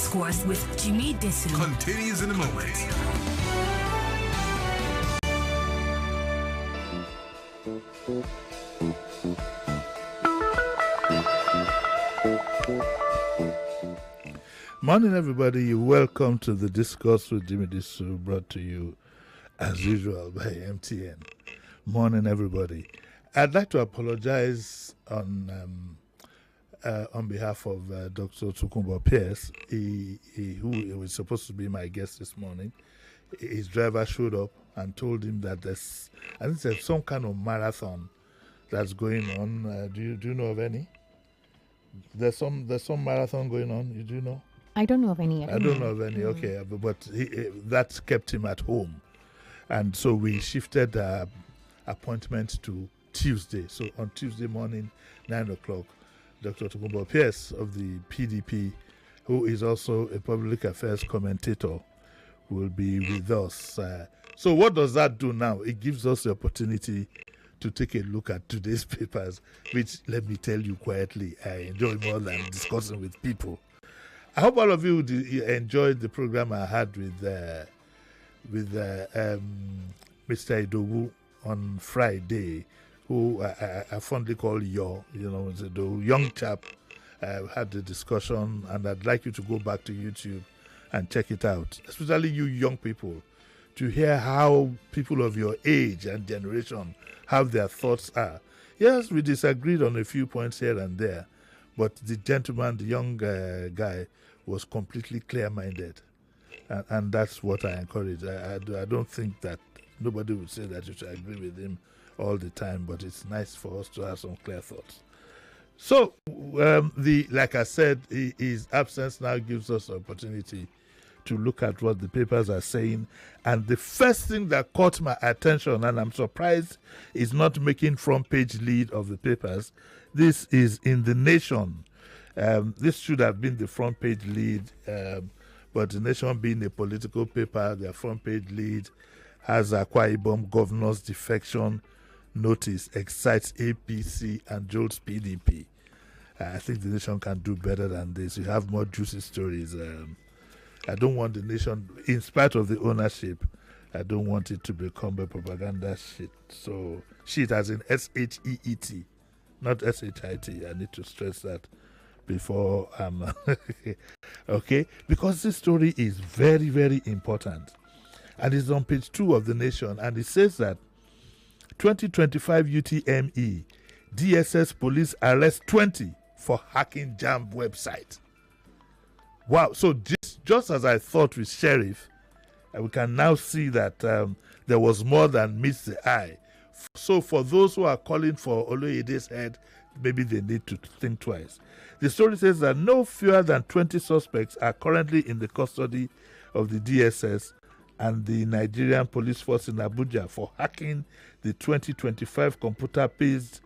Discourse with Jimi Disu continues in a moment. Morning, everybody. Welcome to the Discourse with Jimi Disu, brought to you, as usual, by MTN. Morning, everybody. I'd like to apologize on behalf of Dr. Tukumbo Pierce, who was supposed to be my guest this morning. His driver showed up and told him that there's some kind of marathon that's going on. Do you know of any? There's some marathon going on. You do know? I don't know of any. I don't know of any. Okay, but that kept him at home, and so we shifted appointment to Tuesday. So on Tuesday morning, 9 o'clock, Dr. Tukumbo Pierce of the PDP, who is also a public affairs commentator, will be with us. So what does that do now? It gives us the opportunity to take a look at today's papers, which, let me tell you quietly, I enjoy more than discussing with people. I hope all of you enjoyed the program I had with Mr. Idowu on Friday, who I fondly call the young chap. Had the discussion, and I'd like you to go back to YouTube and check it out, especially you young people, to hear how people of your age and generation have their thoughts are. Yes, we disagreed on a few points here and there, but the gentleman, the young guy, was completely clear-minded, and that's what I encourage. I don't think that nobody would say that you should agree with him all the time, but it's nice for us to have some clear thoughts. So, like I said, his absence now gives us the opportunity to look at what the papers are saying. And the first thing that caught my attention, and I'm surprised is not making front page lead of the papers, this is in The Nation. This should have been the front page lead, but The Nation, being a political paper, their front page lead has Akwa Ibom Governor's defection notice excites APC and jolts PDP. I think The Nation can do better than this. You have more juicy stories. I don't want The Nation, in spite of the ownership, I don't want it to become a propaganda shit. So, shit as in SHEET, not SHIT. I need to stress that before okay? Because this story is very, very important. And it's on page 2 of The Nation, and it says that 2025 UTME, DSS police arrest 20 for hacking JAMB website. Wow, so just as I thought with Sheriff, we can now see that there was more than meets the eye. So for those who are calling for Oloyede's head, maybe they need to think twice. The story says that no fewer than 20 suspects are currently in the custody of the DSS and the Nigerian police force in Abuja for hacking the 2025 computer-based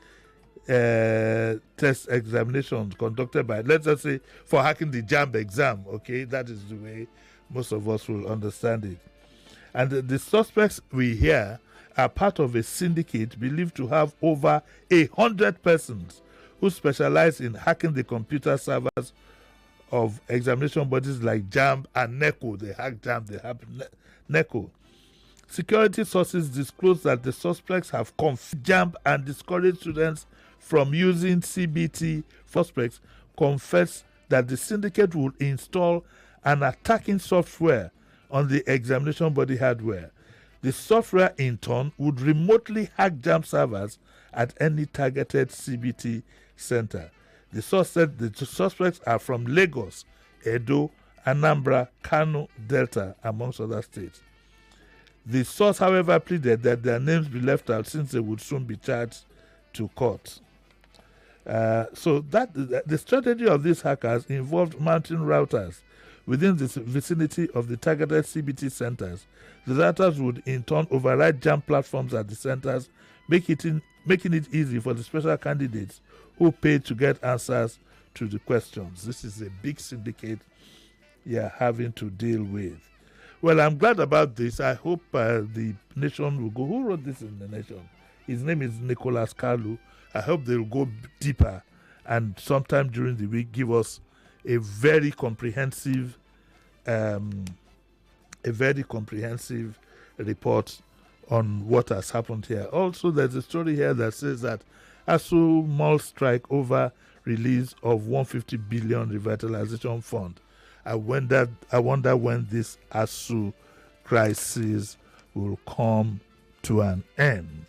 test examinations conducted by, let's just say, for hacking the JAMB exam, okay? That is the way most of us will understand it. And the suspects we hear are part of a syndicate believed to have over 100 persons who specialize in hacking the computer servers of examination bodies like JAMB and NECO. They hack JAMB, they hack NECO. Security sources disclose that the suspects have confused JAMB and discouraged students from using CBT. Suspects confess that the syndicate would install an attacking software on the examination body hardware. The software, in turn, would remotely hack JAMB servers at any targeted CBT center. The source said the suspects are from Lagos, Edo, Anambra, Kano, Delta, amongst other states. The source, however, pleaded that their names be left out since they would soon be charged to court. So the strategy of these hackers involved mounting routers within the vicinity of the targeted CBT centers. The routers would in turn override JAMB platforms at the centers, making it easy for the special candidates who paid to get answers to the questions. This is a big syndicate you're having to deal with. Well, I'm glad about this. I hope the Nation will go. Who wrote this in the Nation? His name is Nicholas Kalu. I hope they'll go deeper and sometime during the week give us a very comprehensive a very comprehensive report on what has happened here. Also, there's a story here that says that ASU mall strike over release of 150 billion revitalization fund. I wonder when this ASU crisis will come to an end.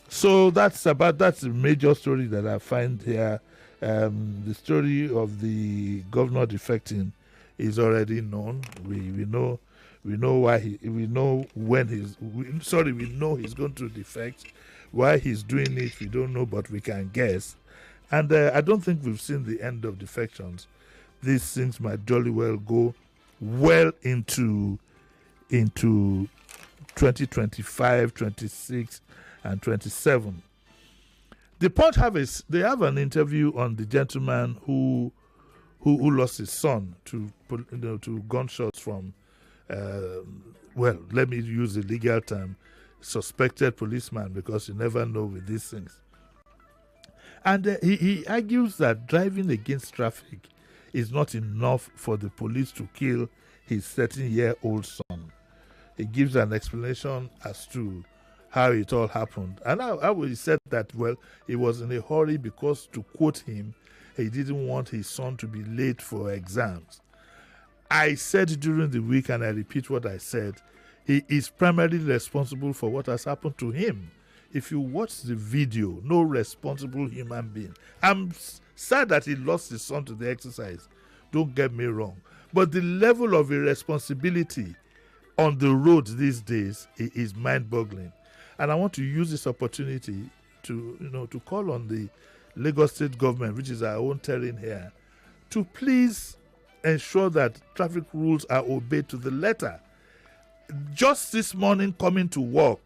So that's the major story that I find here. The story of the governor defecting is already known. We know why we know he's going to defect. Why he's doing it, we don't know, but we can guess. And I don't think we've seen the end of defections. These things might jolly well go well into 2025, 26, and 27. The Punch have an interview on the gentleman who lost his son to gunshots from let me use the legal term, suspected policeman, because you never know with these things. And he argues that driving against traffic is not enough for the police to kill his 13-year-old son. He gives an explanation as to how it all happened. And he said that, he was in a hurry because, to quote him, he didn't want his son to be late for exams. I said during the week, and I repeat what I said, he is primarily responsible for what has happened to him. If you watch the video, no responsible human being. I'm sad that he lost his son to the exercise. Don't get me wrong. But the level of irresponsibility on the road these days is mind-boggling. And I want to use this opportunity to call on the Lagos State government, which is our own terrain here, to please ensure that traffic rules are obeyed to the letter. Just this morning, coming to work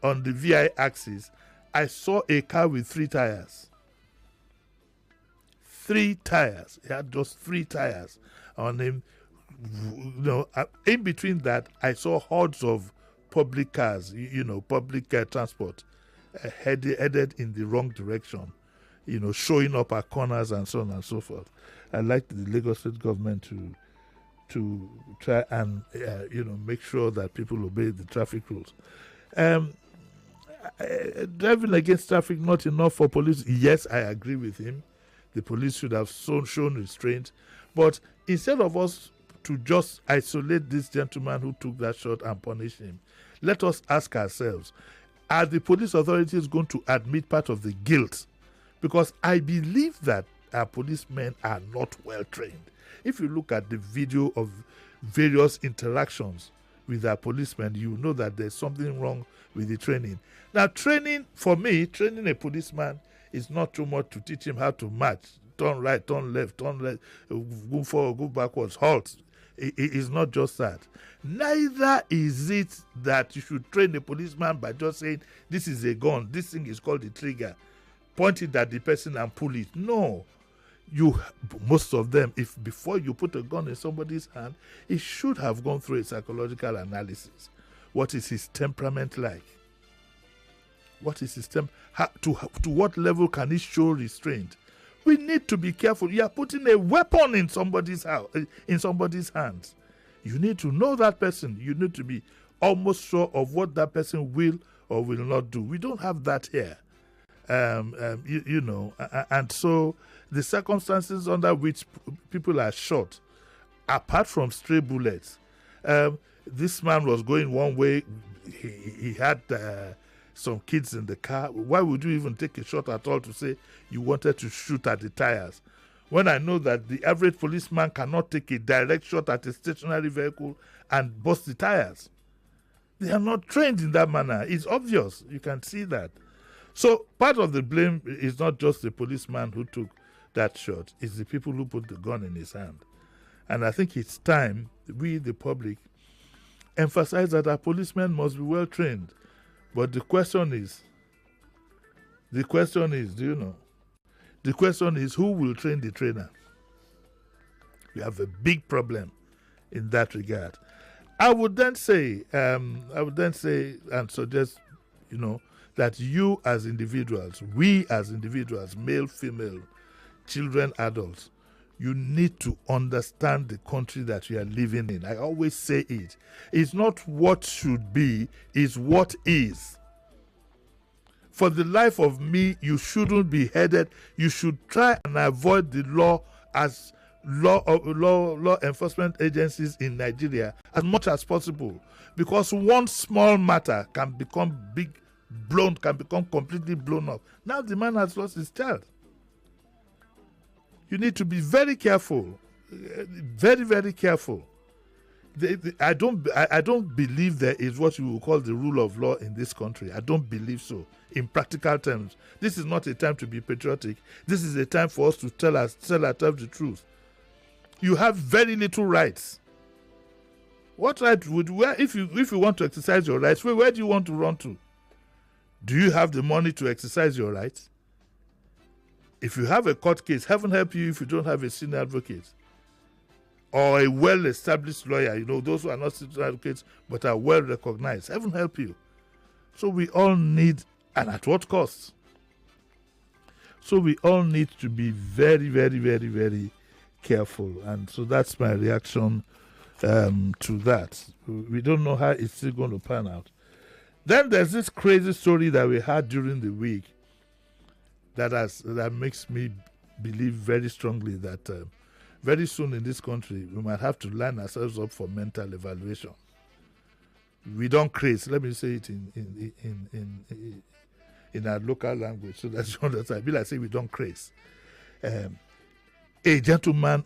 on the VI axis, I saw a car with 3 tires. 3 tires. He had just 3 tires on him. In between that, I saw hordes of public cars, public transport, headed in the wrong direction, showing up at corners and so on and so forth. I'd like the Lagos State government to try and make sure that people obey the traffic rules. Driving against traffic, not enough for police. Yes, I agree with him. The police should have shown restraint. But instead of us to just isolate this gentleman who took that shot and punish him, let us ask ourselves, are the police authorities going to admit part of the guilt? Because I believe that our policemen are not well trained. If you look at the video of various interactions with our policemen, you know that there's something wrong with the training. Now, for me, training a policeman is not too much to teach him how to march, turn right, turn left, go forward, go backwards, halt. It is not just that. Neither is it that you should train a policeman by just saying, this is a gun, this thing is called a trigger, point it at the person and pull it. No. Most of them, if before you put a gun in somebody's hand, it should have gone through a psychological analysis. What is his temperament like? What is his to what level can he show restraint? We need to be careful. You are putting a weapon in somebody's house, in somebody's hands. You need to know that person. You need to be almost sure of what that person will or will not do. We don't have that here. And so the circumstances under which people are shot, apart from stray bullets, this man was going one way. He had some kids in the car. Why would you even take a shot at all to say you wanted to shoot at the tires? When I know that the average policeman cannot take a direct shot at a stationary vehicle and bust the tires. They are not trained in that manner. It's obvious. You can see that. So part of the blame is not just the policeman who took that shot. It's the people who put the gun in his hand. And I think it's time we, the public, emphasize that our policemen must be well trained. But the question is, do you know? The question is, who will train the trainer? We have a big problem in that regard. I would then say and suggest, that you as individuals, we as individuals, male, female, children, adults, you need to understand the country that you are living in. I always say it. It's not what should be, it's what is. For the life of me, you shouldn't be headed. You should try and avoid the law as law enforcement agencies in Nigeria as much as possible, because one small matter can become can become completely blown up. Now the man has lost his child. You need to be very careful, very, very careful. I don't believe there is what you will call the rule of law in this country. I don't believe so. In practical terms, this is not a time to be patriotic. This is a time for us to tell ourselves the truth. You have very little rights. What right if you want to exercise your rights, where do you want to run to? Do you have the money to exercise your rights? If you have a court case, heaven help you if you don't have a senior advocate or a well-established lawyer, those who are not senior advocates but are well recognized. Heaven help you. So we all need, and at what cost? So we all need to be very, very, very, very careful. And so that's my reaction to that. We don't know how it's still going to pan out. Then there's this crazy story that we had during the week that makes me believe very strongly that very soon in this country we might have to line ourselves up for mental evaluation. We don't craze. Let me say it in our local language so that you understand. Be like say we don't craze. A gentleman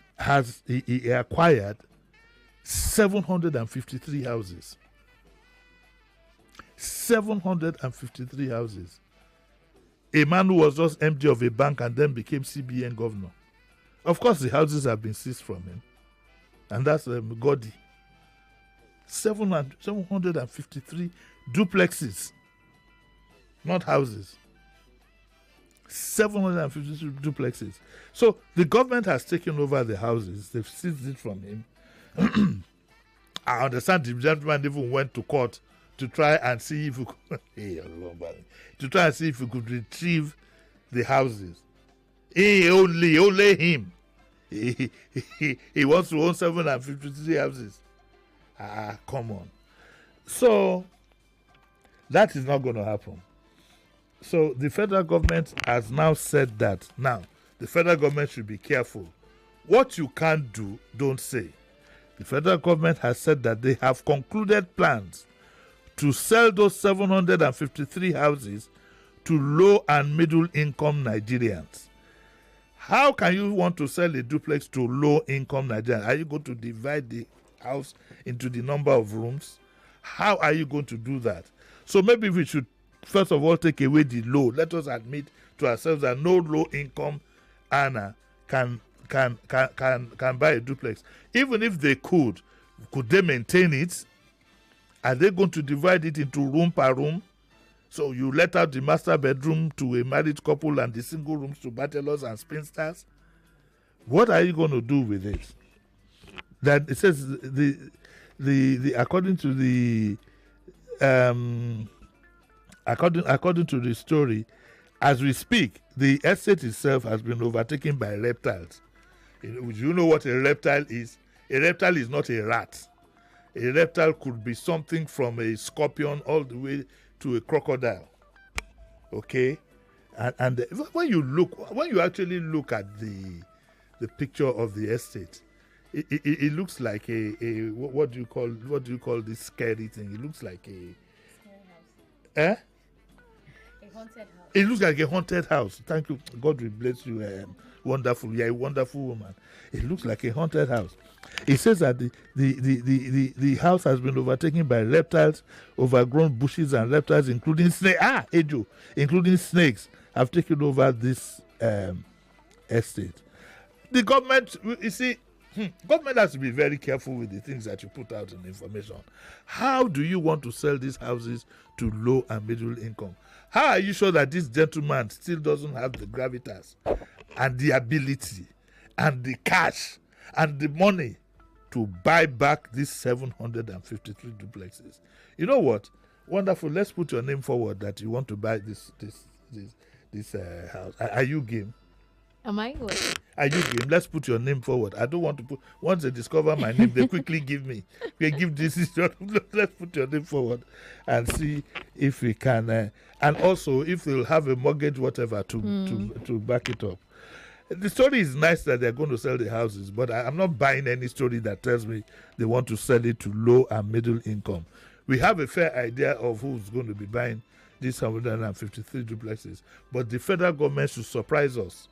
he acquired 753 houses. 753 houses. A man who was just MD of a bank and then became CBN Governor. Of course, the houses have been seized from him. And that's Godi. 753 duplexes. Not houses. 753 duplexes. So the government has taken over the houses. They've seized it from him. I understand the gentleman even went to court to try and see if we could retrieve the houses. Only him. He wants to own 753 houses. Come on. So that is not going to happen. So the federal government has now said that now the federal government should be careful. What you can't do, don't say. The federal government has said that they have concluded plans to sell those 753 houses to low and middle income Nigerians. How can you want to sell a duplex to low income Nigerians? Are you going to divide the house into the number of rooms? How are you going to do that? So maybe we should first of all take away the low. Let us admit to ourselves that no low income earner can buy a duplex. Even if they could they maintain it? Are they going to divide it into room per room? So you let out the master bedroom to a married couple and the single rooms to bachelors and spinsters? What are you going to do with it? That it says according to the according to the story, as we speak, the estate itself has been overtaken by reptiles. You know what a reptile is? A reptile is not a rat. A reptile could be something from a scorpion all the way to a crocodile. Okay? And when you actually look at the picture of the estate, it looks like what do you call this scary thing? It looks like a scary house. A haunted house. It looks like a haunted house. Thank you. God will bless you. Wonderful. You're a wonderful woman. It looks like a haunted house. It says that the house has been overtaken by reptiles, overgrown bushes and reptiles, including snakes. Including snakes have taken over this estate. The government, you see, government has to be very careful with the things that you put out in information. How do you want to sell these houses to low and middle income? How are you sure that this gentleman still doesn't have the gravitas and the ability and the cash and the money to buy back these 753 duplexes? You know what? Wonderful. Let's put your name forward that you want to buy this house. Are you game? Am I good? Are you game? Let's put your name forward. I don't want to put. Once they discover my name, they quickly give me. They give this. Let's put your name forward and see if we can. And also, if they'll have a mortgage, whatever, to back it up. The story is nice that they're going to sell the houses, but I'm not buying any story that tells me they want to sell it to low and middle income. We have a fair idea of who's going to be buying these 153 duplexes, but the federal government should surprise us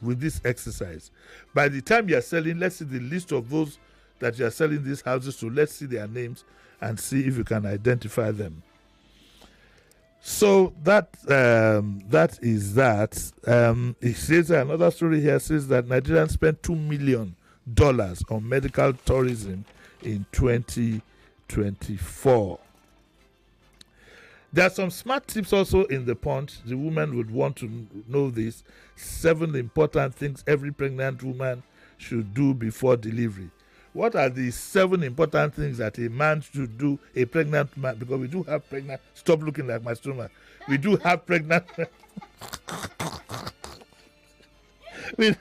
with this exercise. By the time you're selling, let's see the list of those that you're selling these houses to. Let's see their names and see if you can identify them. So that is that. It says another story here says that Nigerians spent $2 million on medical tourism in 2024. There are some smart tips also in the Punch. The woman would want to know this. 7 important things every pregnant woman should do before delivery. What are the 7 important things that a man should do, a pregnant man? Because we do have pregnant. Stop looking like my stomach. We do have pregnant. we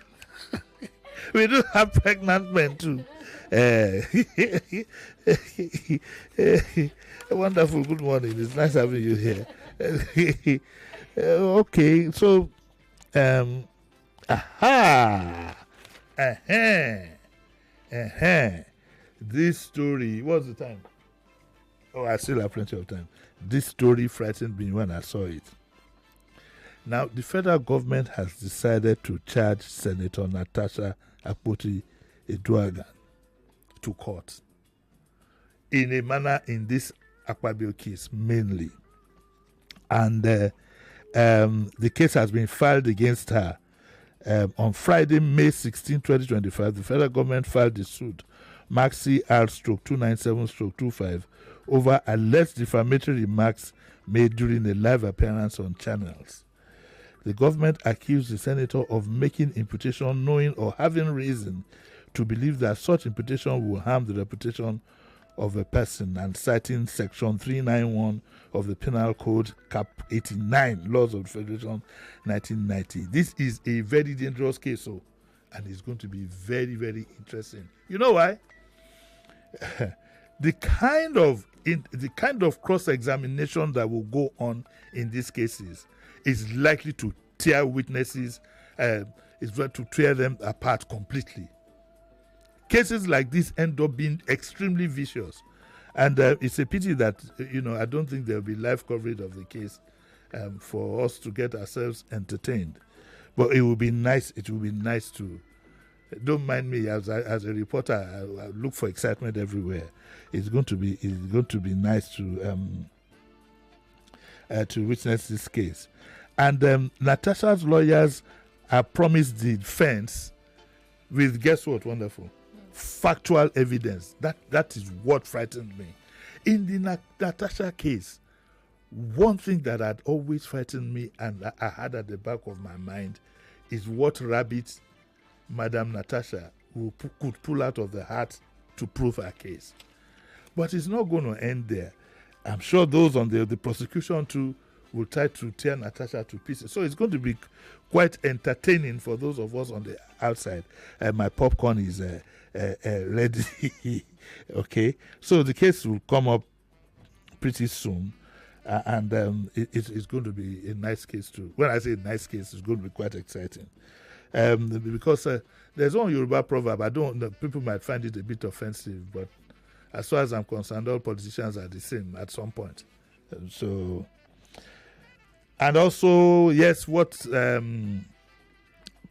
do have pregnant men too. Wonderful. Good morning. It's nice having you here. Okay, so this story, what's the time? Oh, I still have plenty of time. This story frightened me when I saw it. Now, the federal government has decided to charge Senator Natasha Akpoti-Edwagan to court in a manner in this Akpabio case mainly. And the case has been filed against her. On Friday, May 16, 2025, the federal government filed the suit Mark CR/297/25 over alleged defamatory remarks made during a live appearance on channels. The government accused the senator of making imputation knowing or having reason to believe that such imputation will harm the reputation of a person, and citing Section 391 of the Penal Code, Cap 89, Laws of the Federation, 1990. This is a very dangerous case, and it's going to be very, very interesting. You know why? The kind of cross-examination that will go on in these cases is likely to tear witnesses, is going to tear them apart completely. Cases like this end up being extremely vicious, and it's a pity that I don't think there will be live coverage of the case for us to get ourselves entertained. But it will be nice. It will be nice to. Don't mind me as a reporter. I look for excitement everywhere. It's going to be nice to witness this case, and Natasha's lawyers have promised the defense with, guess what? Wonderful. Factual evidence. That is what frightened me. In the Natasha case, one thing that had always frightened me and I had at the back of my mind is what rabbit Madam Natasha could pull out of the hat to prove her case. But it's not going to end there. I'm sure those on the prosecution too will try to tear Natasha to pieces. So it's going to be quite entertaining for those of us on the outside. My popcorn is ready. Okay, so the case will come up pretty soon, and it's going to be a nice case too. When I say nice case, it's going to be quite exciting, because there's one Yoruba proverb. I don't know, people might find it a bit offensive, but as far as I'm concerned, all politicians are the same at some point. So, and also, yes, what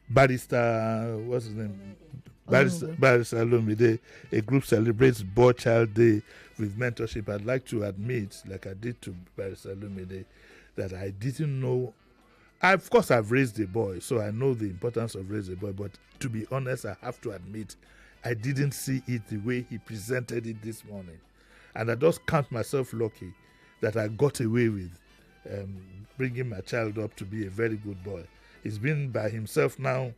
Barrister, what's his name? Barrister Lumide, a group celebrates Boy Child Day with mentorship. I'd like to admit, like I did to Barrister Lumide, that I didn't know. Of course, I've raised a boy, so I know the importance of raising a boy. But to be honest, I have to admit, I didn't see it the way he presented it this morning. And I just count myself lucky that I got away with bringing my child up to be a very good boy. He's been by himself now.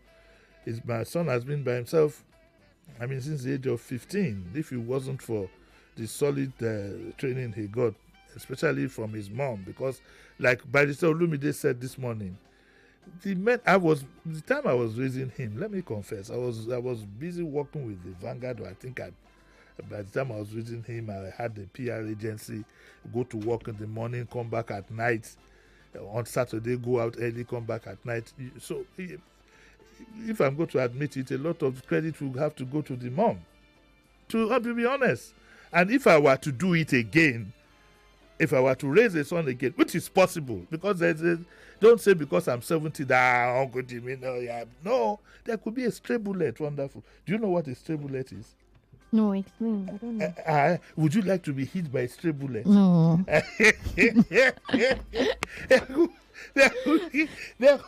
My son has been by himself, since the age of 15. If it wasn't for the solid training he got, especially from his mom, because like Barrister Olumide said this morning, the time I was raising him, let me confess, I was busy working with the Vanguard. I think by the time I was raising him, I had the PR agency, go to work in the morning, come back at night. On Saturday, go out early, come back at night. So if I'm going to admit it, a lot of credit will have to go to the mom, to be honest. And if I were to do it again, if I were to raise a son again, which is possible, because don't say because I'm 70 that Uncle Jimmy, no, there could be a stray bullet. Wonderful. Do you know what a stray bullet is? No, explain. I don't know. Would you like to be hit by a stray bullet? No. there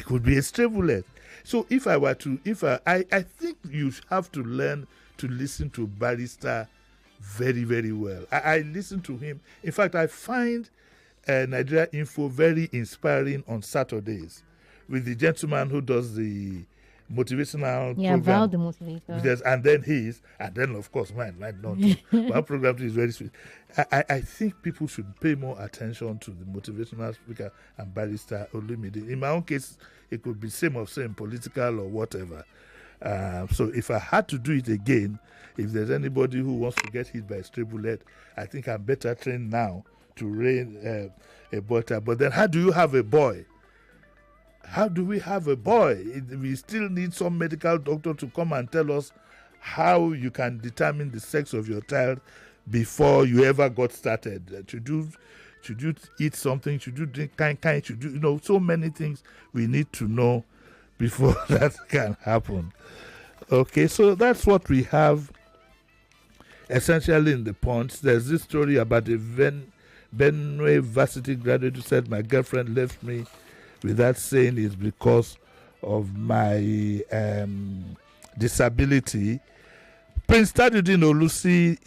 could be a stray bullet. So if I think you have to learn to listen to Barrister very, very well. I listen to him. In fact, I find Nigeria Info very inspiring on Saturdays with the gentleman who does the motivational program. About the motivator. And then of course mine not. My program is very sweet. I think people should pay more attention to the motivational speaker and Barrister Olumide. In my own case, it could be same political or whatever. So if I had to do it again, if there's anybody who wants to get hit by a stray bullet, I think I'm better trained now to rein a butter. But then how do you have a boy? How do we have a boy? We still need some medical doctor to come and tell us how you can determine the sex of your child before you ever got started. Should you eat something? Should you drink kind? Should you, so many things we need to know before that can happen. Okay, so that's what we have essentially in the Punch. There's this story about a Benue varsity graduate who said, my girlfriend left me without saying it's because of my disability. Prince Tajudeen Olusi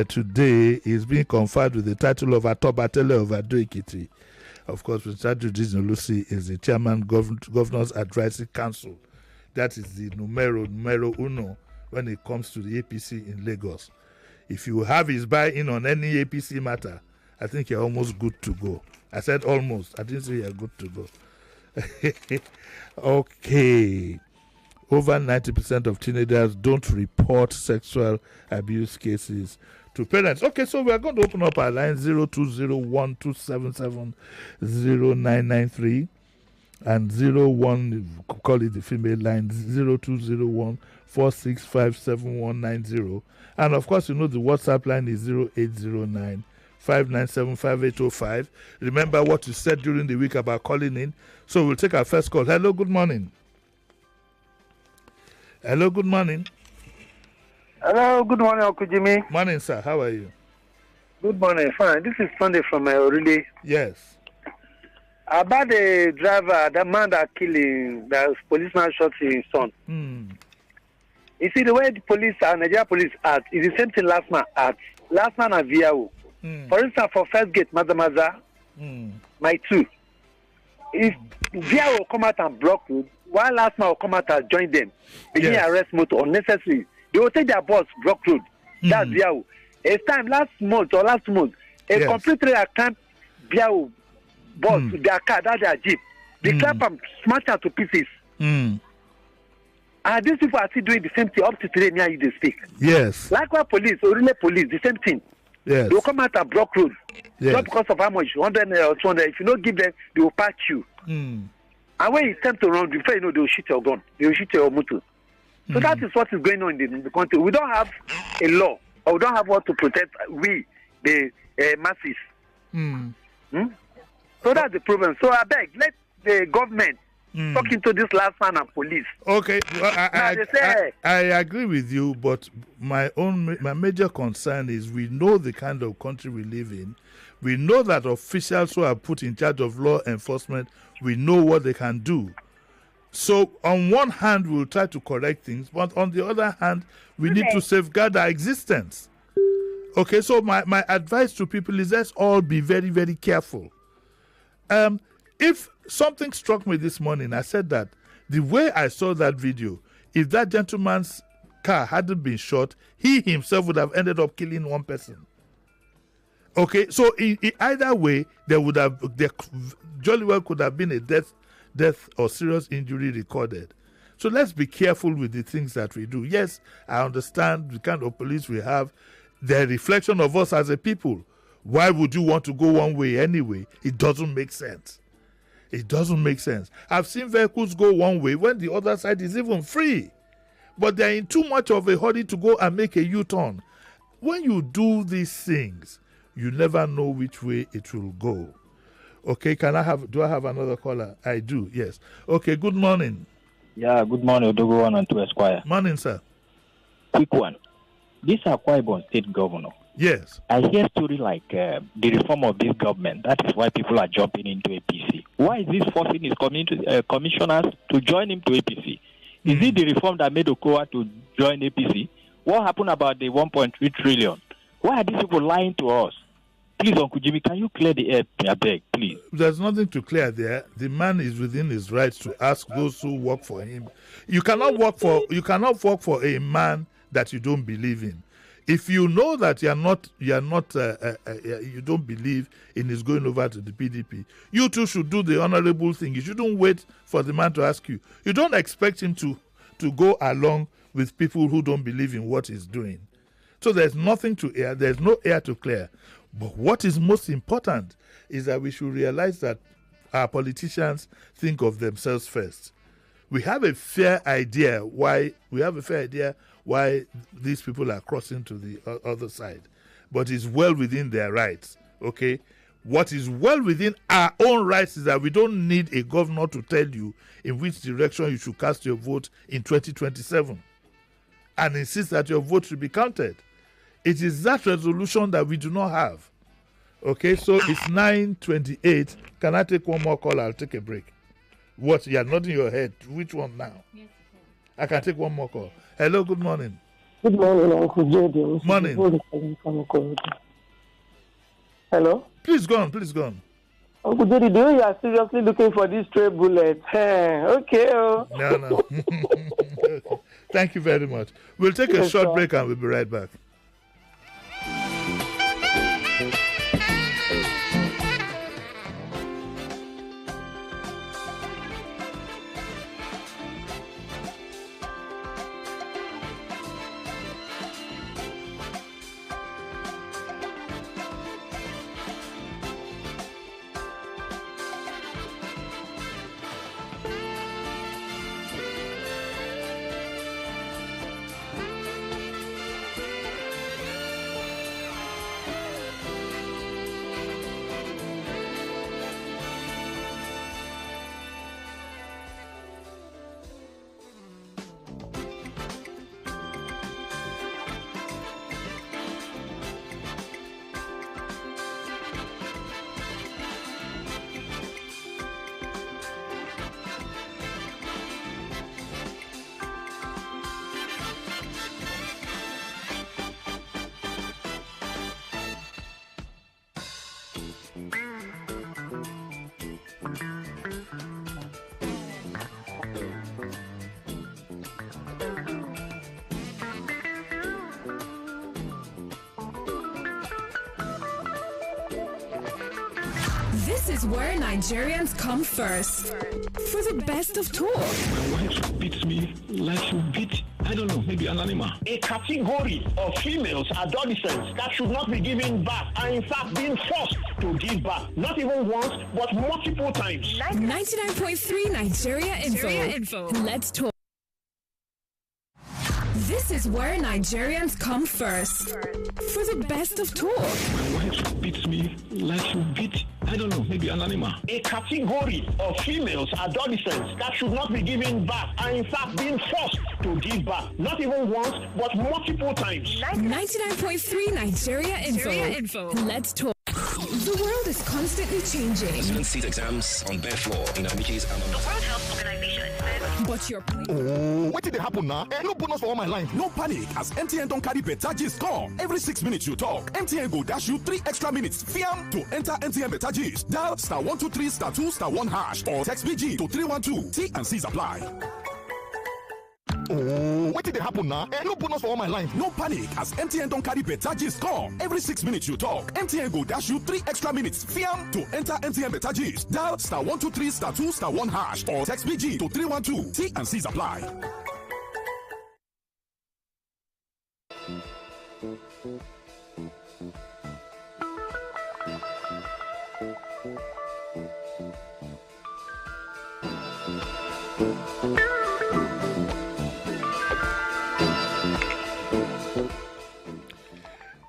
today is being conferred with the title of Atobatele of Ado-Ekiti. Of course, Prince Tajudeen Olusi is the chairman Governor's Advisory Council. That is the numero uno when it comes to the APC in Lagos. If you have his buy-in on any APC matter, I think you're almost good to go. I said almost. I didn't say you're good to go. Okay. Over 90% of teenagers don't report sexual abuse cases to parents. Okay, so we are going to open up our line 0201-277-0993 and 01, call it the female line, 0201-465-7190. And of course, the WhatsApp line is 0809-597-5805. Remember what you said during the week about calling in. So we'll take our first call. Hello, good morning. Hello, good morning. Hello, good morning, Uncle Jimmy. Morning, sir. How are you? Good morning. Fine. This is Sunday from Orili. Yes. About the driver, the man that killing, the policeman shot his son. You see, the way the police and Nigeria police act is the same thing last man act. Last man and VIO. For instance, for first gate, Maza, my two. If VIO will come out and block road, while last man will come out and join them, begin arrest motor unnecessary. They will take their bus, block road. That's VIO. A time last month, a complete trailer camp VIO bus to their car, that's their jeep. They clap and smash her to pieces. And these people are still doing the same thing up to today near you they speak. Yes. Likewise police, Orile police, the same thing. Yes. They will come out and block road. Yes. Not because of how much, 100 or 200. If you don't give them, they will patch you. And when it's time to run, before you know, they will shoot your gun. They will shoot your motor. So that is what is going on in the country. We don't have a law, or we don't have what to protect the masses. So that's the problem. So I beg, let the government talk into this last man and police. Okay, well, I agree with you, but my major concern is we know the kind of country we live in. We know that officials who are put in charge of law enforcement, we know what they can do. So on one hand, we'll try to correct things, but on the other hand, we need to safeguard our existence. Okay, so my advice to people is let's all be very, very careful. If something struck me this morning, I said that the way I saw that video, if that gentleman's car hadn't been shot, he himself would have ended up killing one person. Okay, so in either way, there jolly well could have been a death death or serious injury recorded. So let's be careful with the things that we do. Yes, I understand the kind of police we have, the reflection of us as a people. Why would you want to go one way anyway? It doesn't make sense. It doesn't make sense. I've seen vehicles go one way when the other side is even free. But they're in too much of a hurry to go and make a U-turn. When you do these things, you never know which way it will go. Okay, do I have another caller? I do, yes. Okay, good morning. Yeah, good morning, Odogo 1 and 2 Esquire. Morning, sir. Quick one. This Akwa Ibom State Governor. Yes. I hear story like the reform of this government. That is why people are jumping into APC. Why is this forcing his commissioners to join him to APC? Is it the reform that made Okowa to join APC? What happened about the 1.3 trillion? Why are these people lying to us? Please, Uncle Jimmy, can you clear the air? I beg, please. There's nothing to clear there. The man is within his rights to ask those who work for him. You cannot work for a man that you don't believe in. If you know that you don't believe in his going over to the PDP, you too should do the honorable thing. You shouldn't wait for the man to ask you. You don't expect him to go along with people who don't believe in what he's doing. So there's nothing to air. There's no air to clear. But what is most important is that we should realize that our politicians think of themselves first. We have a fair idea why these people are crossing to the other side. But it's well within their rights, okay? What is well within our own rights is that we don't need a governor to tell you in which direction you should cast your vote in 2027 and insist that your vote should be counted. It is that resolution that we do not have. Okay, so it's 9:28. Can I take one more call? I'll take a break. What? You're nodding your head. Which one now? Yes, I can take one more call. Hello, good morning. Good morning, Uncle Jody. Morning. Hello? Please go on. Uncle Jody, do you are seriously looking for these stray bullets? Okay. No. Okay. Thank you very much. We'll take a short break and we'll be right back. This is where Nigerians come first for the best of talk. My wife beats me like she beat, I don't know, maybe an animal. A category of females, adolescents, that should not be giving back are in fact being forced to give back. Not even once, but multiple times. 99.3 Nigeria Info. Let's talk. This is where Nigerians come first for the best of talk. My wife beats me like she beat, I don't know, maybe an animal. A category of females, adolescents, that should not be giving back are in fact being forced to give back. Not even once, but multiple times. 99.3 Nigeria Info. Let's talk. The world is constantly changing. Student seat exams on bare floor in Amiki's The World Health Organization. But your what did they happen now? No bonus for all my lines. No panic, as MTN don't carry better gist come. Every 6 minutes you talk, MTN go dash you 3 extra minutes. Fiam to enter MTN better gist. Dial *123 *2 *1# or text BG to 312. T and C's apply. Oh, what did happen now? No bonus for all my lines. No panic, as MTN don't carry better gist come. Every 6 minutes you talk, MTN go dash you 3 extra minutes. Fiam to enter MTN better gist. Dial *123 *2 *1 hash or text BG to 312. T and C's apply.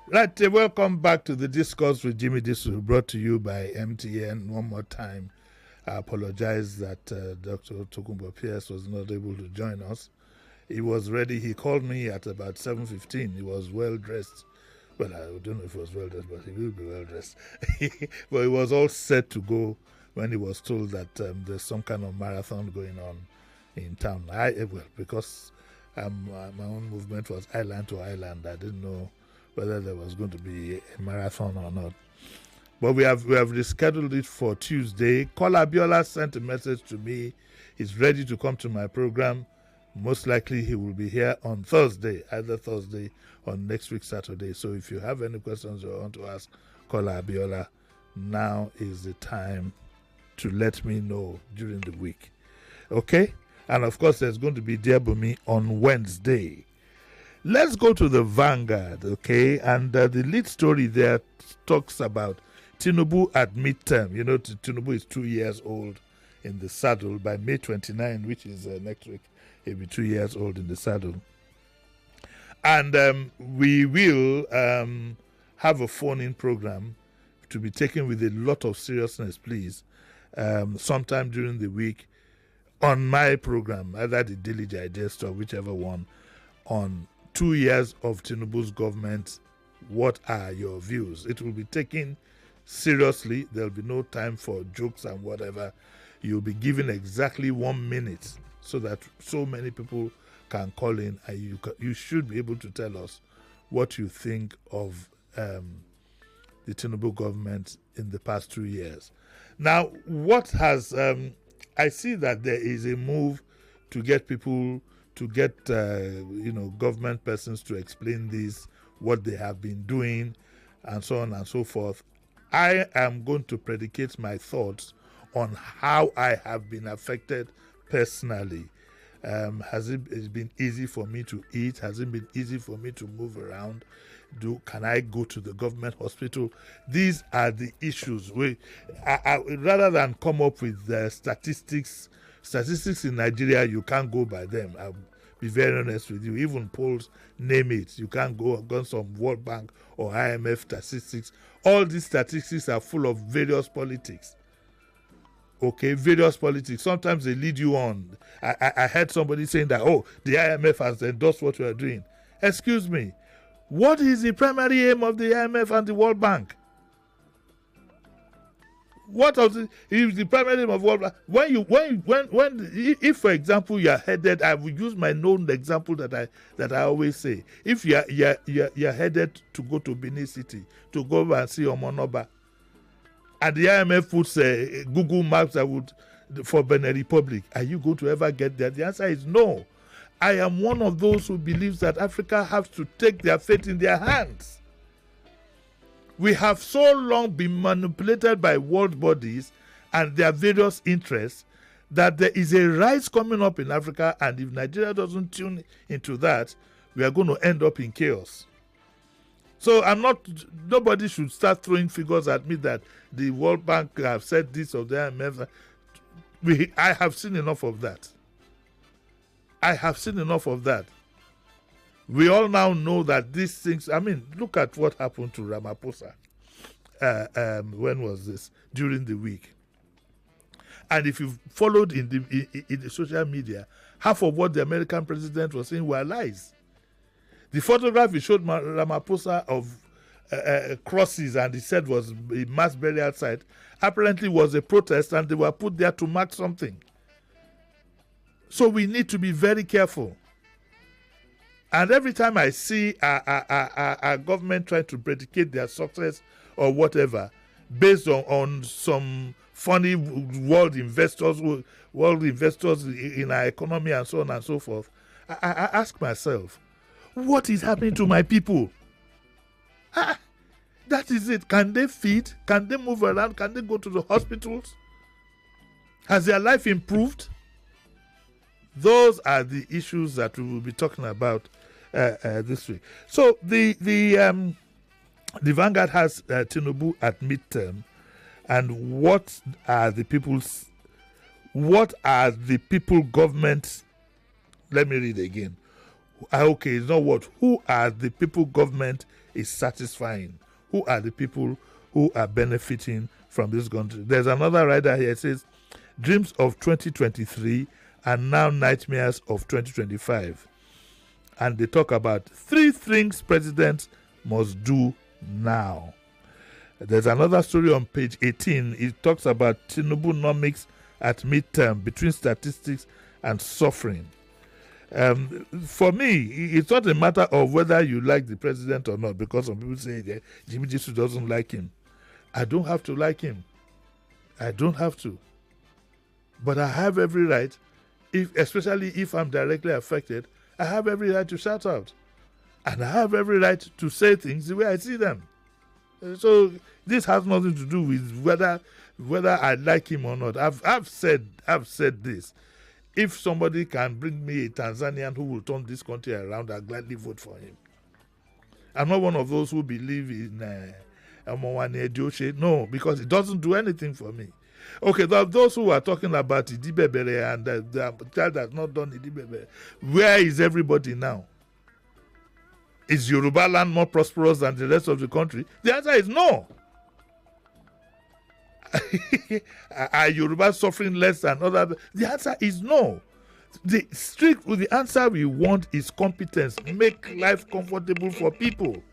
Right, welcome back to the Discourse with Jimi Disu, brought to you by MTN. One more time, I apologize that Dr. Tokunbo Pierce was not able to join us. He was ready. He called me at about 7:15. He was well dressed. Well, I don't know if he was well dressed, but he will be well dressed. But he was all set to go when he was told that there's some kind of marathon going on in town. Because my own movement was island to island, I didn't know whether there was going to be a marathon or not. But we have rescheduled it for Tuesday. Kola Abiola sent a message to me. He's ready to come to my program. Most likely he will be here on Thursday, either Thursday or next week Saturday. So if you have any questions you want to ask Kola Abiola, now is the time to let me know during the week. Okay? And of course there's going to be Diabumi on Wednesday. Let's go to the Vanguard, okay? And the lead story there talks about Tinubu at midterm. You know, Tinubu is 2 years old in the saddle. By May 29, which is next week, he'll be 2 years old in the saddle. And we will have a phone-in program to be taken with a lot of seriousness, please, sometime during the week on my program, either the Daily Digest or whichever one, on 2 years of Tinubu's government. What are your views? It will be taken seriously. There'll be no time for jokes and whatever. You'll be given exactly 1 minute so that so many people can call in, and you should be able to tell us what you think of the Tinubu government in the past 2 years. Now, what has I see that there is a move to get people to get government persons to explain this, what they have been doing, and so on and so forth. I am going to predicate my thoughts on how I have been affected personally. Has it been easy for me to eat? Has it been easy for me to move around? Can I go to the government hospital? These are the issues. Rather than come up with statistics in Nigeria, you can't go by them. I'll be very honest with you. Even polls name it. You can't go against some World Bank or IMF statistics. All these statistics are full of various politics. Okay, various politics. Sometimes they lead you on. I heard somebody saying that, the IMF has endorsed what we are doing. Excuse me. What is the primary aim of the IMF and the World Bank? What is the primary aim of World Bank? If for example you are headed, I will use my known example that I always say. If you're headed to go to Benin City to go over and see Omonoba, and the IMF puts Google Maps for Benin Republic, are you going to ever get there? The answer is no. I am one of those who believes that Africa has to take their fate in their hands. We have so long been manipulated by world bodies and their various interests that there is a rise coming up in Africa, and if Nigeria doesn't tune into that, we are going to end up in chaos. So nobody should start throwing figures at me that the World Bank have said this or the IMF. I have seen enough of that. I have seen enough of that. We all now know that these things, look at what happened to Ramaphosa. When was this? During the week. And if you followed in the social media, half of what the American president was saying were lies. The photograph he showed Ramaphosa of crosses, and he said was a mass burial site, apparently was a protest, and they were put there to mark something. So we need to be very careful. And every time I see a government trying to predicate their success or whatever based on some funny world investors in our economy and so on and so forth, I ask myself, what is happening to my people? That is it. Can they feed? Can they move around? Can they go to the hospitals? Has their life improved? Those are the issues that we will be talking about this week. So the Vanguard has Tinubu at midterm, and what are the people government? Let me read again. Okay, it's not what. Who are the people government is satisfying? Who are the people who are benefiting from this country? There's another rider here. It says, dreams of 2023 are now nightmares of 2025. And they talk about 3 things presidents must do now. There's another story on page 18. It talks about Tinubunomics at midterm, between statistics and suffering. For me, it's not a matter of whether you like the president or not, because some people say that Jimi Disu doesn't like him. I don't have to like him. I don't have to. But I have every right, especially if I'm directly affected, I have every right to shout out. And I have every right to say things the way I see them. So this has nothing to do with whether I like him or not. I've said this. If somebody can bring me a Tanzanian who will turn this country around, I'll gladly vote for him. I'm not one of those who believe in Mwane Dioshe. No, because it doesn't do anything for me. Okay, those who are talking about Idibebere and the child has not done Idibebere, where is everybody now? Is Yoruba land more prosperous than the rest of the country? The answer is no. Are Yoruba suffering less than other? The answer is no. The answer we want is competence. Make life comfortable for people.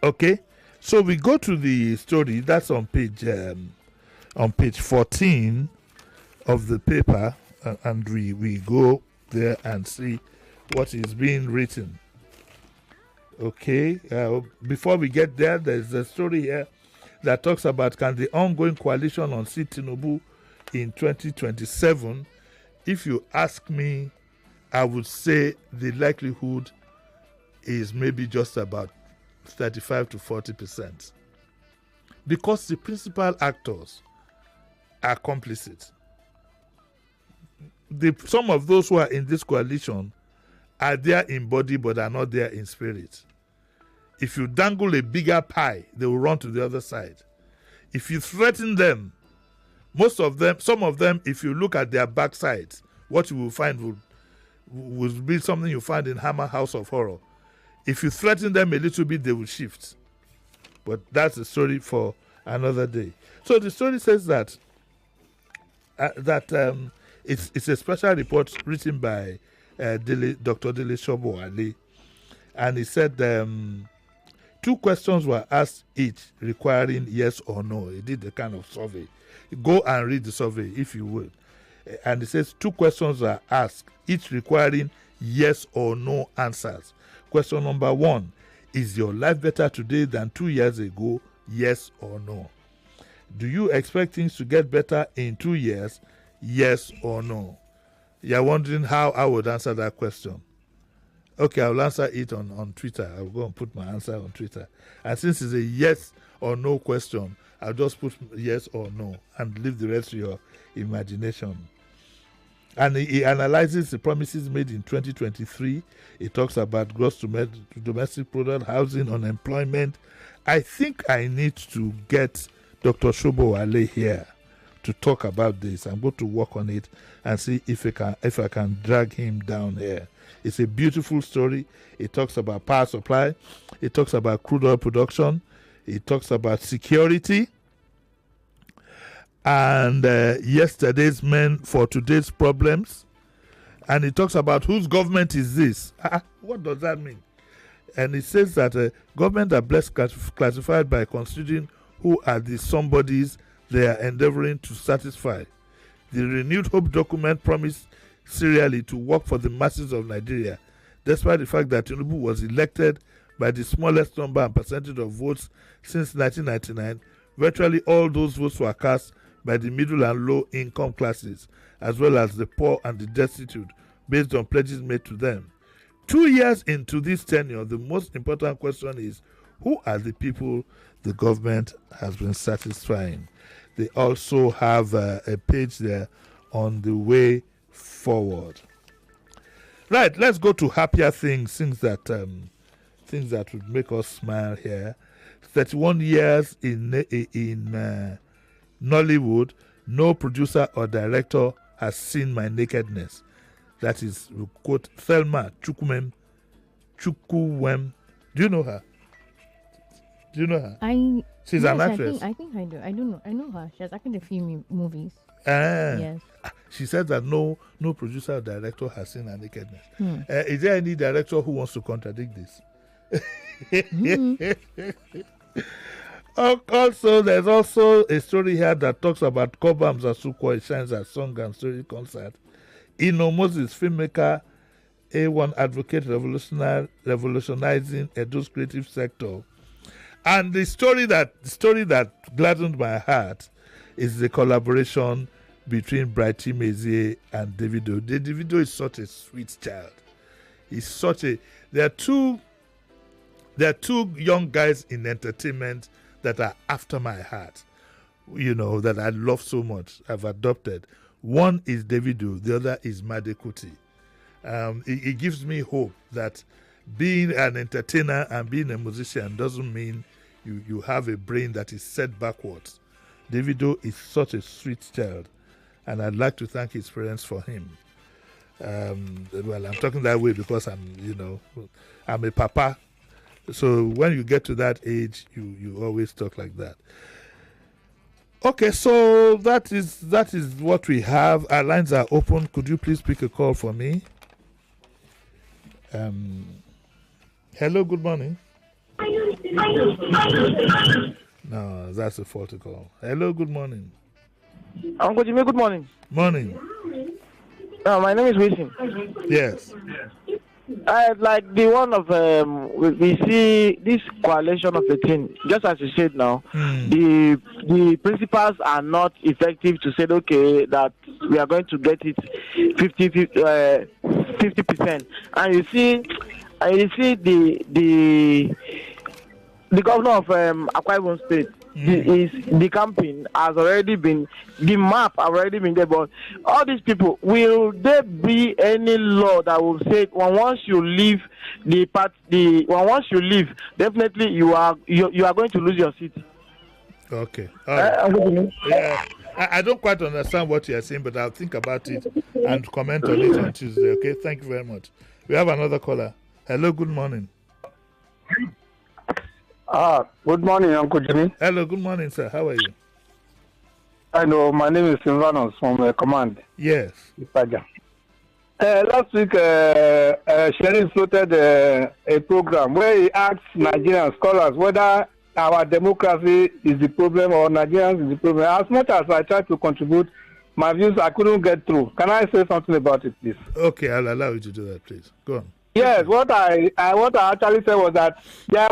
Okay, so we go to the story that's on page 14 of the paper, and we go there and see what is being written. Okay, before we get there, there's a story here that talks about, can the ongoing coalition unseat Tinubu in 2027? If you ask me, I would say the likelihood is maybe just about 35 to 40%. Because the principal actors are complicit. Some of those who are in this coalition are there in body but are not there in spirit. If you dangle a bigger pie, they will run to the other side. If you threaten them, some of them, if you look at their backsides, what you will find will be something you find in Hammer House of Horror. If you threaten them a little bit, they will shift. But that's a story for another day. So the story says that it's a special report written by Dr. Dele Shobo-Ali, and he said 2 questions were asked, each requiring yes or no. He did a kind of survey. Go and read the survey if you would. And it says 2 questions are asked, each requiring yes or no answers. Question number 1, is your life better today than 2 years ago? Yes or no? Do you expect things to get better in 2 years? Yes or no? You're wondering how I would answer that question. Okay, I'll answer it on Twitter. I'll go and put my answer on Twitter. And since it's a yes or no question, I'll just put yes or no and leave the rest to your imagination. And he analyzes the promises made in 2023. He talks about gross domestic product, housing, unemployment. I think I need to get Dr. Shobo-Ali here to talk about this. I'm going to work on it and see if I can drag him down here. It's a beautiful story. It talks about power supply. It talks about crude oil production. It talks about security. And yesterday's men for today's problems. And it talks about whose government is this? What does that mean? And it says that government are best classified by considering who are the somebodies they are endeavoring to satisfy. The renewed hope document promised serially to work for the masses of Nigeria, despite the fact that Tinubu was elected by the smallest number and percentage of votes since 1999. Virtually all those votes were cast by the middle and low income classes, as well as the poor and the destitute, based on pledges made to them. 2 years into this tenure, the most important question is, who are the people the government has been satisfying? They also have a page there on the way forward. Right, let's go to happier things that would make us smile here. 31 years in Nollywood, no producer or director has seen my nakedness. That is, we quote, Thelma Chukwuem. Do you know her? She's an actress. I think I do. I don't know. I know her. She has acted in a few movies. Yes. She said that no producer or director has seen her nakedness. Is there any director who wants to contradict this? Also, there's also a story here that talks about Cobhams Asukwo. It shines at song and story concert. Ino Moses, filmmaker, A1 advocate, revolutionizing Edo's creative sector. And the story that gladdened my heart is the collaboration between Brighty Mezie and Davido. Davido is such a sweet child. There are two young guys in entertainment that are after my heart, that I love so much. I've adopted. One is Davido, the other is Made Kuti. It gives me hope that being an entertainer and being a musician doesn't mean you have a brain that is set backwards. Davido is such a sweet child, and I'd like to thank his parents for him. Well, I'm talking that way because I'm a papa. So when you get to that age, you always talk like that. Okay, so that is what we have. Our lines are open. Could you please pick a call for me? Hello, good morning. No, that's a faulty call. Hello, good morning. Uncle Jimmy, good morning. Morning. My name is Wilson. Yes. Like the one of we see this coalition of the thing, just as you said now, the principals are not effective to say, okay, that we are going to get it 50%. And you see the governor of Akwa Ibom State, the campaign has already been, the map has already been there, but all these people, will there be any law that will say once you leave the party, once you leave, definitely you are going to lose your seat? Okay. All right. Yeah. I don't quite understand what you are saying, but I'll think about it and comment on it on Tuesday. Okay. Thank you very much. We have another caller. Hello. Good morning. Good morning, Uncle Jimmy. Hello, good morning, sir. How are you? I know, my name is Silvanus from Command. Yes. Last week, Sherry floated a program where he asked Nigerian scholars whether our democracy is the problem or Nigerians is the problem. As much as I tried to contribute my views, I couldn't get through. Can I say something about it, please? Okay, I'll allow you to do that, please. Go on. Yes, what I actually said was that there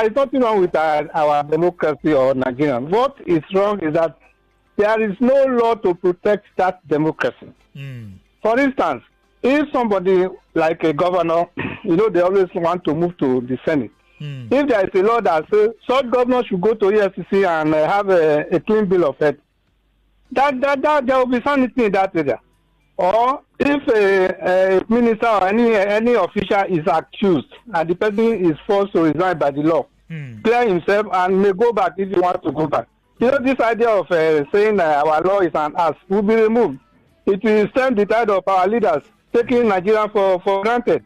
is nothing wrong with our democracy or Nigerian. What is wrong is that there is no law to protect that democracy. For instance, if somebody like a governor, they always want to move to the Senate. If there is a law that says such governor should go to EFCC and have a clean bill of health, that there will be sanity in that area. Or if a minister or any official is accused and the person is forced to resign by the law, clear himself and may go back if he wants to go back. This idea of saying our law is an ass will be removed. It will stem the tide of our leaders taking Nigeria for granted.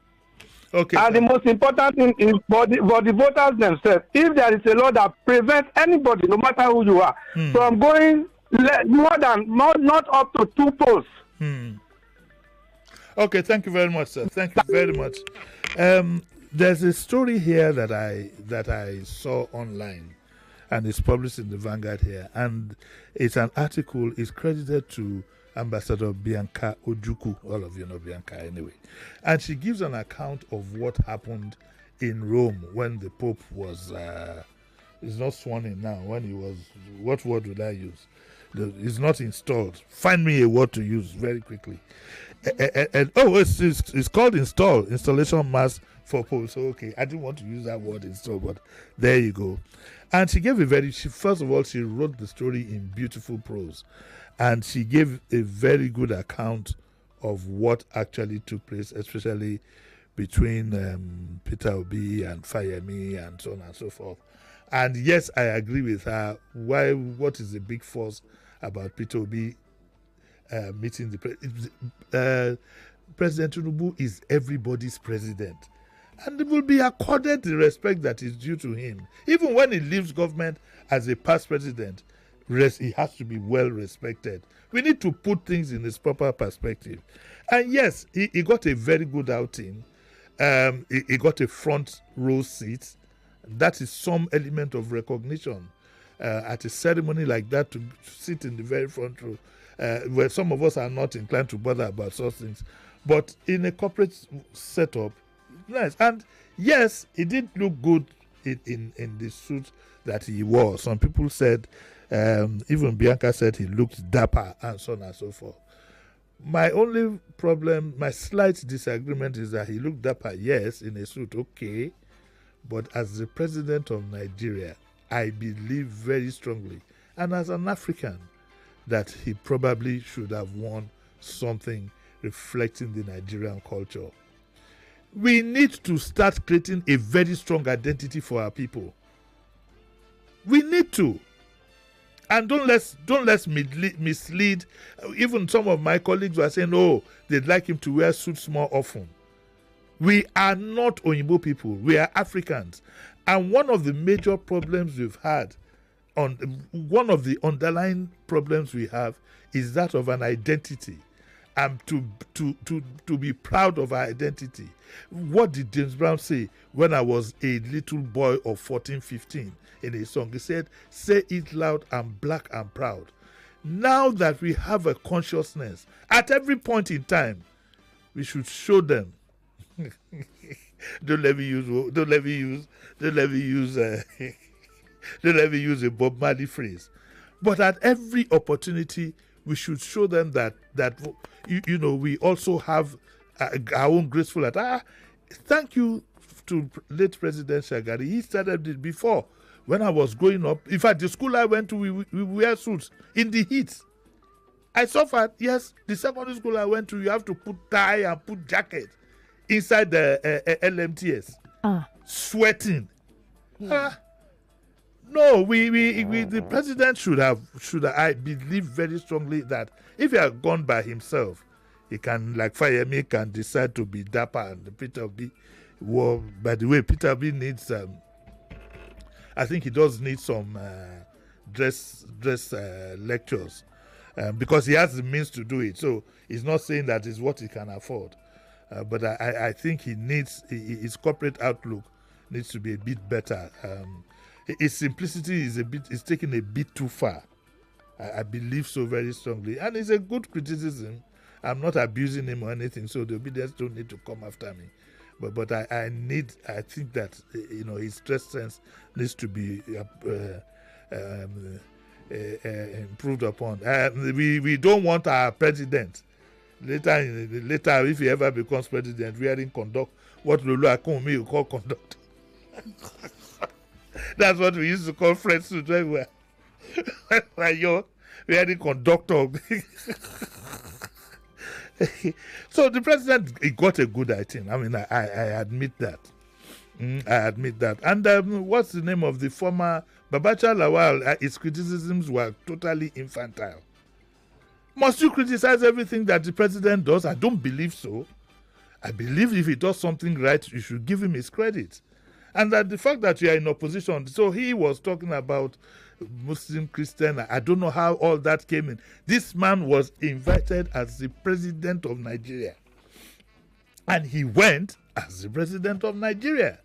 Okay. And the most important thing is for the voters themselves. If there is a law that prevents anybody, no matter who you are, from going not up to 2 polls. Okay, thank you very much, sir. Thank you very much. There's a story here that I saw online, and it's published in the Vanguard here, and it's an article. It's credited to Ambassador Bianca Ojukwu. All of you know Bianca anyway, and she gives an account of what happened in Rome when the Pope was. He's not sworn in now. When he was, what word would I use? It's not installed. Find me a word to use very quickly. It's called installation mask for polls. So okay, I didn't want to use that word install, but there you go. And she gave first of all, she wrote the story in beautiful prose, and she gave a very good account of what actually took place, especially between Peter Obi and Fayemi and so on and so forth. And yes, I agree with her. What is the big fuss about Peter Obi meeting the President Tinubu is everybody's president, and it will be accorded the respect that is due to him. Even when he leaves government as a past president, he has to be well respected. We need to put things in its proper perspective. And yes, he got a very good outing. He got a front row seat. That is some element of recognition at a ceremony like that, to sit in the very front row, where some of us are not inclined to bother about such things. But in a corporate setup, nice. And yes, he did look good in the suit that he wore. Some people said, even Bianca said he looked dapper and so on and so forth. My only problem, my slight disagreement is that he looked dapper, yes, in a suit, okay. But as the president of Nigeria, I believe very strongly, and as an African, that he probably should have worn something reflecting the Nigerian culture. We need to start creating a very strong identity for our people. We need to. And don't let's mislead. Even some of my colleagues were saying, oh, they'd like him to wear suits more often. We are not Oyinbo people. We are Africans. And one of the major problems we've had, one of the underlying problems we have, is that of an identity. And to be proud of our identity. What did James Brown say when I was a little boy of 14, 15 in a song? He said, say it loud, I'm black and proud. Now that we have a consciousness, at every point in time, we should show them. Don't let me use a Bob Marley phrase. But at every opportunity, we should show them that we also have our own graceful attire. Thank you to late President Shagari. He started it before. When I was growing up, in fact, the school I went to, we wear suits in the heat. I suffered. Yes, the secondary school I went to, you have to put tie and put jacket inside the LMTS. Sweating. No, the president should have. I believe very strongly that if he had gone by himself, he can, like Fayemi, can decide to be dapper, and Peter Obi. Well, by the way, Peter Obi needs. I think he does need some dress lectures, because he has the means to do it. So he's not saying that is what he can afford, but I think he needs his corporate outlook needs to be a bit better. His simplicity is taken a bit too far. I believe so very strongly, and it's a good criticism. I'm not abusing him or anything, so the obedience don't need to come after me. But I think that his stress sense needs to be improved upon. We don't want our president later if he ever becomes president wearing what Lulu Akunmi will call conduct. That's what we used to call friends to drive well. Like you're wearing conductor. So the president, he got a good item. I mean, I admit that. I admit that. And what's the name of the former Babacha Lawal? His criticisms were totally infantile. Must you criticize everything that the president does? I don't believe so. I believe if he does something right, you should give him his credit. And that the fact that you are in opposition, so he was talking about Muslim, Christian, I don't know how all that came in. This man was invited as the president of Nigeria. And he went as the president of Nigeria.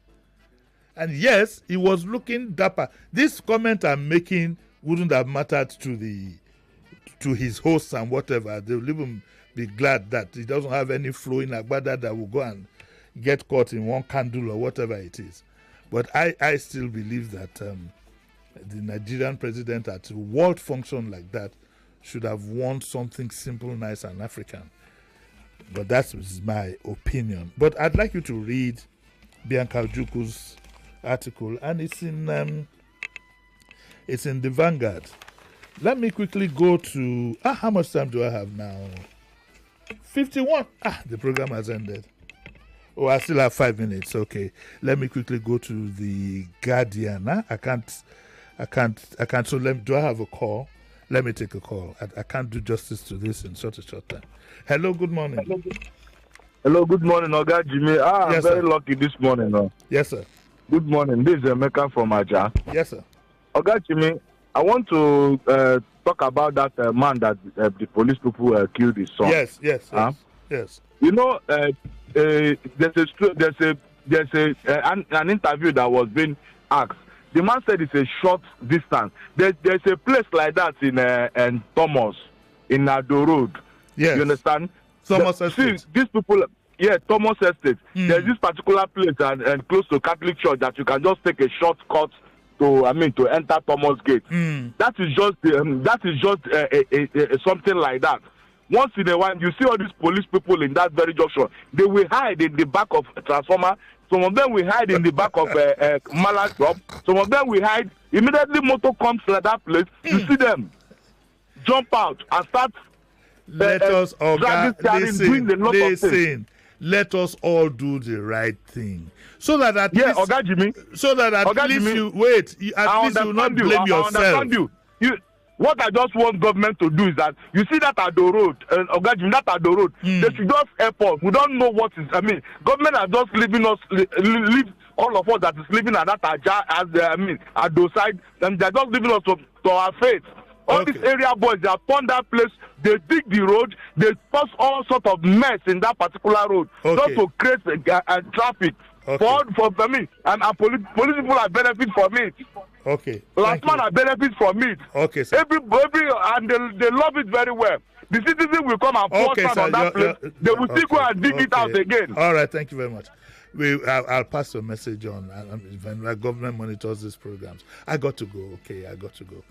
And yes, he was looking dapper. This comment I'm making wouldn't have mattered to his hosts and whatever. They will even be glad that he doesn't have any flowing agbada that will go and get caught in one candle or whatever it is. But I still believe that the Nigerian president at a world function like that should have worn something simple, nice, and African. But that's my opinion. But I'd like you to read Bianca Ojukwu's article, and it's in the Vanguard. Let me quickly go to how much time do I have now? 51. The program has ended. Oh, I still have 5 minutes. Okay, let me quickly go to the Guardian. I can't. So do I have a call? Let me take a call. I can't do justice to this in such a short time. Hello, good morning. Hello, good morning, Oga Jimmy. Yes, I'm very lucky this morning. Yes, sir. Good morning. This is Emeka from Aja. Yes, sir. Oga Jimmy, I want to talk about that man that the police people killed his son. Yes. You know, there's an interview that was being asked. The man said it's a short distance. There's a place like that in Thomas, in Ado Road. Yes. You understand? Thomas Estate. See, these people, Thomas Estate. There's this particular place and close to Catholic Church that you can just take a shortcut to enter Thomas Gate. That is just something like that. Once in a while, you see all these police people in that very junction. They will hide in the back of a transformer. Some of them will hide in the back of a mallet shop. Some of them will hide. Immediately motor comes to that place, you see them jump out and start let us all listen. Let us all do the right thing. So that at least Oga Jimmy. So that at least Jimmy, you wait. At least you will not blame yourself. I understand you. What I just want government to do is that you see that Ado Road, Oga Jimmy, that Ado Road, they should just help us. We don't know what is. Government are just leaving us, leave all of us that is living at that Aja, Ado side, and they're just leaving us to our fate. All these area boys, they have turned that place. They dig the road. They cause all sort of mess in that particular road just to create traffic. And police people are benefit from it. Okay. Last man are benefit from it. Okay, sir. Every and they love it very well. The citizen will come and force on that place. They will still go and dig it out again. All right. Thank you very much. I'll pass a message on when the government monitors these programs. I got to go. Okay, I got to go.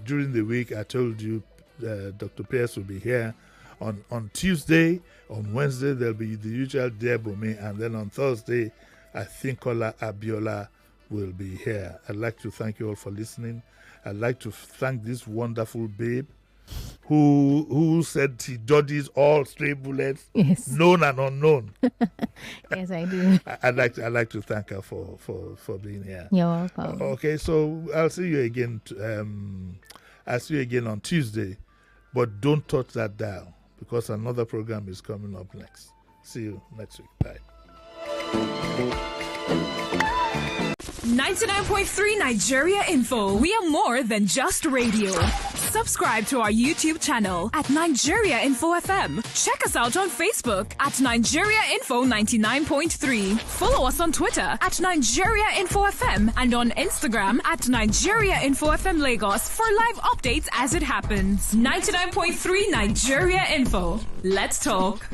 During the week, I told you Dr. Pierce will be here on Tuesday. On Wednesday, there'll be the usual Debome, and then on Thursday, I think Kola Abiola will be here. I'd like to thank you all for listening. I'd like to thank this wonderful babe who said he dodges all stray bullets, known and unknown. Yes, I do. I'd like to thank her for being here. You're welcome. Okay, so I'll see you again. I'll see you again on Tuesday, but don't touch that dial because another program is coming up next. See you next week. Bye. 99.3 Nigeria Info. We are more than just radio. Subscribe to our YouTube channel at Nigeria Info FM. Check us out on Facebook at Nigeria Info 99.3. Follow us on Twitter at Nigeria Info FM and on Instagram at Nigeria Info FM Lagos for live updates as it happens. 99.3 Nigeria Info. Let's talk.